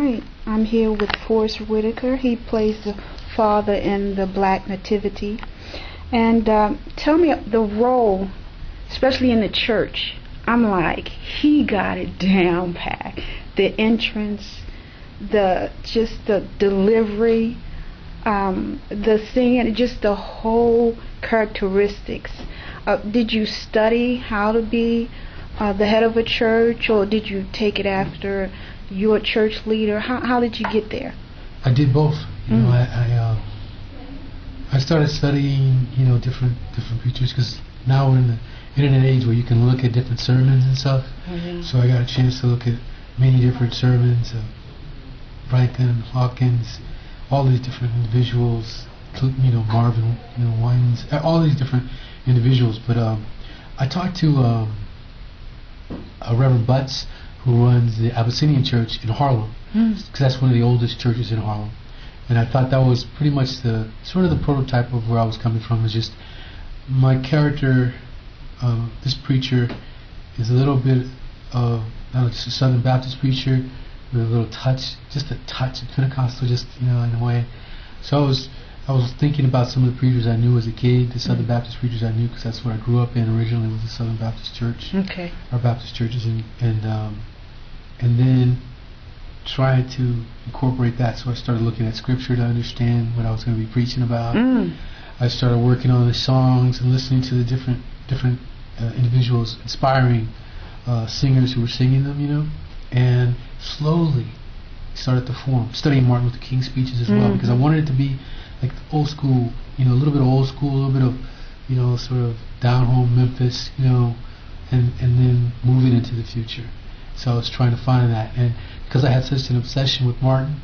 tonight I'm here with Forrest Whitaker. He plays the father in the Black Nativity. And tell me the role, especially in the church. I'm like, he got it down pat. The entrance, the delivery, the singing, just the whole characteristics. Did you study how to be the head of a church, or did you take it after your church leader? How did you get there? I did both. You know, I started studying, different preachers, because now we're in the internet age where you can look at different sermons and stuff. So I got a chance to look at many different sermons, Franklin, Hawkins, all these different individuals, Marvin, Wines, all these different individuals. But I talked to Reverend Butts, who runs the Abyssinian Church in Harlem, because that's one of the oldest churches in Harlem. And I thought that was pretty much sort of the prototype of where I was coming from. Is just my character. This preacher is a little bit of just a Southern Baptist preacher with a little touch, just a touch of Pentecostal, just in a way. So I was thinking about some of the preachers I knew as a kid, the Southern Baptist preachers I knew, because that's what I grew up in originally, was the Southern Baptist Church. Okay. Our Baptist churches, and then trying to incorporate that. So I started looking at scripture to understand what I was going to be preaching about. I started working on the songs and listening to the different individuals, inspiring singers who were singing them, and slowly started to form, studying Martin Luther King speeches as well, because I wanted it to be like old school, a little bit of old school, a little bit of, sort of down home Memphis, and then moving into the future. So I was trying to find that, and because I had such an obsession with Martin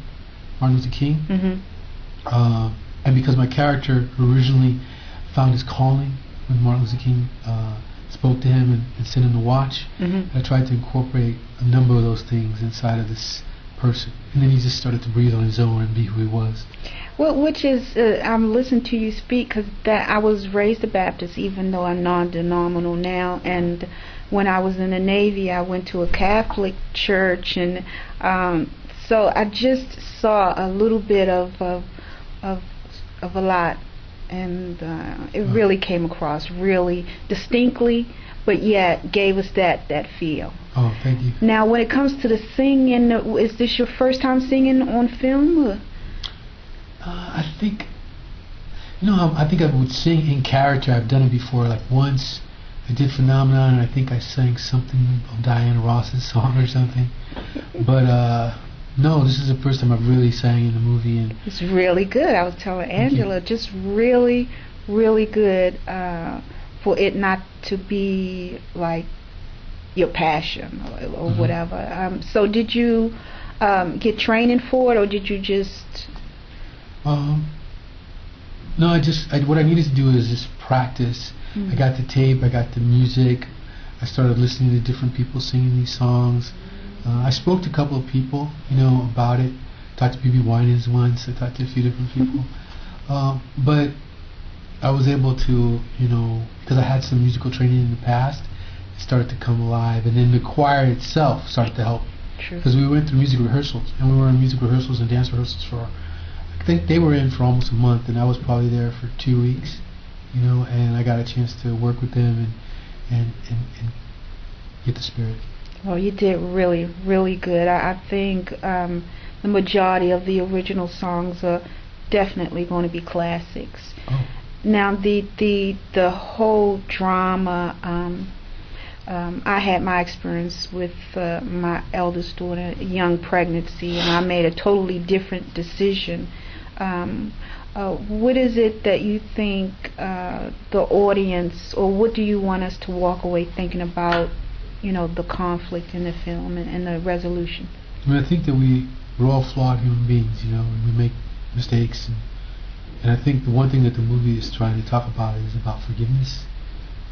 Luther King, and because my character originally found his calling when Martin Luther King spoke to him and sent him to watch, I tried to incorporate a number of those things inside of this person, and then he just started to breathe on his own and be who he was. Well, which is, I'm listening to you speak, because I was raised a Baptist, even though I'm non-denominational now, and when I was in the Navy, I went to a Catholic church, and so I just saw a little bit of a lot, and it really came across really distinctly, but yet gave us that feel. Oh, thank you. Now, when it comes to the singing, is this your first time singing on film? Or? I think, I think I would sing in character. I've done it before, like once. I did Phenomenon, and I think I sang something of Diana Ross's song or something. But no, this is the first time I've really sang in a movie. And it's really good. I was telling Angela, just really, really good for it not to be like your passion or whatever. So did you get training for it, or did you just... No, what I needed to do is just practice. I got the tape, I got the music, I started listening to different people singing these songs. I spoke to a couple of people, about it. Talked to B.B. Winans once, I talked to a few different people. But I was able to, because I had some musical training in the past, it started to come alive, and then the choir itself started to help. Because we went through music rehearsals, and we were in music rehearsals and dance rehearsals for, I think they were in for almost a month, and I was probably there for 2 weeks. And I got a chance to work with them and get the spirit. Well, you did really, really good. I think the majority of the original songs are definitely going to be classics. Now, the whole drama, I had my experience with my eldest daughter, young pregnancy, and I made a totally different decision. What is it that you think the audience, or what do you want us to walk away thinking about, the conflict in the film and the resolution? I think that we're all flawed human beings, and we make mistakes, and I think the one thing that the movie is trying to talk about is about forgiveness.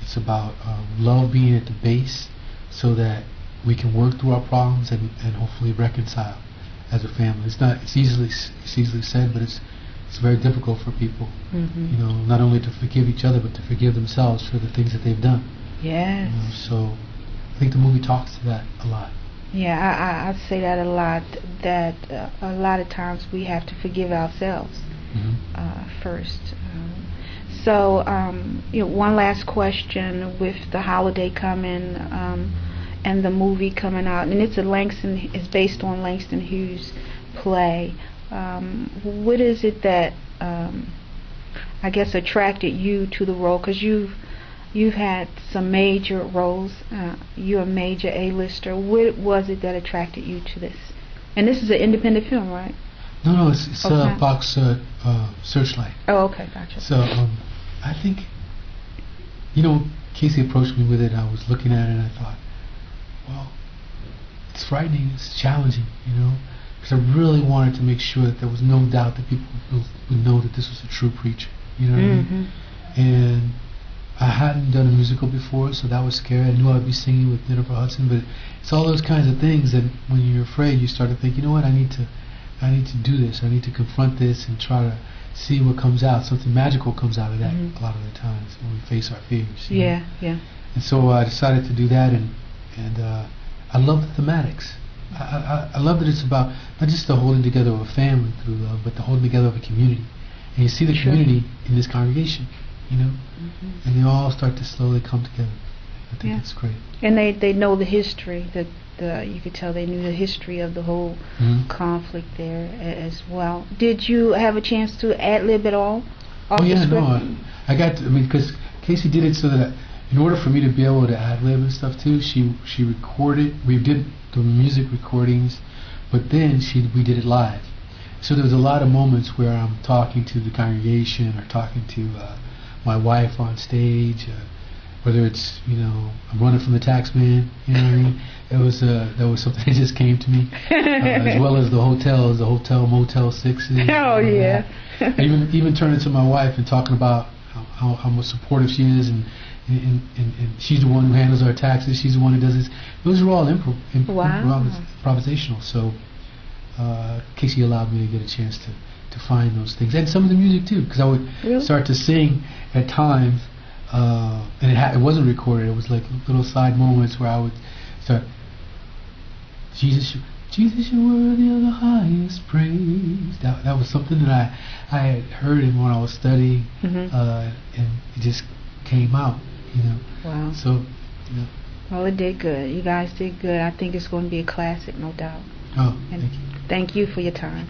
It's about love being at the base, so that we can work through our problems and hopefully reconcile as a family. It's easily said, but it's very difficult for people, not only to forgive each other, but to forgive themselves for the things that they've done. Yes. So I think the movie talks to that a lot. Yeah, I say that a lot. that a lot of times we have to forgive ourselves first. One last question: with the holiday coming and the movie coming out, and it's based on Langston Hughes' play. What is it that I guess attracted you to the role? Because you've had some major roles. You're a major A-lister. What was it that attracted you to this? And this is an independent film, right? No, it's Box Searchlight. Oh, okay, gotcha. So I think, Casey approached me with it. I was looking at it and I thought, well, it's frightening, it's challenging, because I really wanted to make sure that there was no doubt that people would know that this was a true preacher, what I mean? And I hadn't done a musical before, so that was scary. I knew I'd be singing with Jennifer Hudson, but it's all those kinds of things that when you're afraid, you start to think, you know what, I need to do this. I need to confront this and try to see what comes out. Something magical comes out of that a lot of the times when we face our fears. Yeah. And so I decided to do that, and I love the thematics. I love that it's about not just the holding together of a family through love, but the holding together of a community. And you see the community in this congregation, and they all start to slowly come together. I think it's great. And they know the history. You could tell they knew the history of the whole conflict there as well. Did you have a chance to ad-lib at all? Oh yeah, no. I got to, because Casey did it so that in order for me to be able to ad-lib and stuff too, she recorded. We did the music recordings, but then we did it live. So there was a lot of moments where I'm talking to the congregation or talking to my wife on stage, whether it's I'm running from the tax man, what I mean. That was something that just came to me, as well as the hotels, Motel 6s. Oh yeah. even turning to my wife and talking about how much supportive she is, and she's the one who handles our taxes. She's the one who does this. Those are all improvisational. So Casey allowed me to get a chance to find those things, and some of the music too, because I would start to sing at times, and it wasn't recorded. It was like little side moments where I would start, Jesus, you're worthy of the highest praise. That was something that I had heard when I was studying, and it just came out, Wow. So, Well, it did good. You guys did good. I think it's going to be a classic, no doubt. Oh, thank you. Thank you for your time.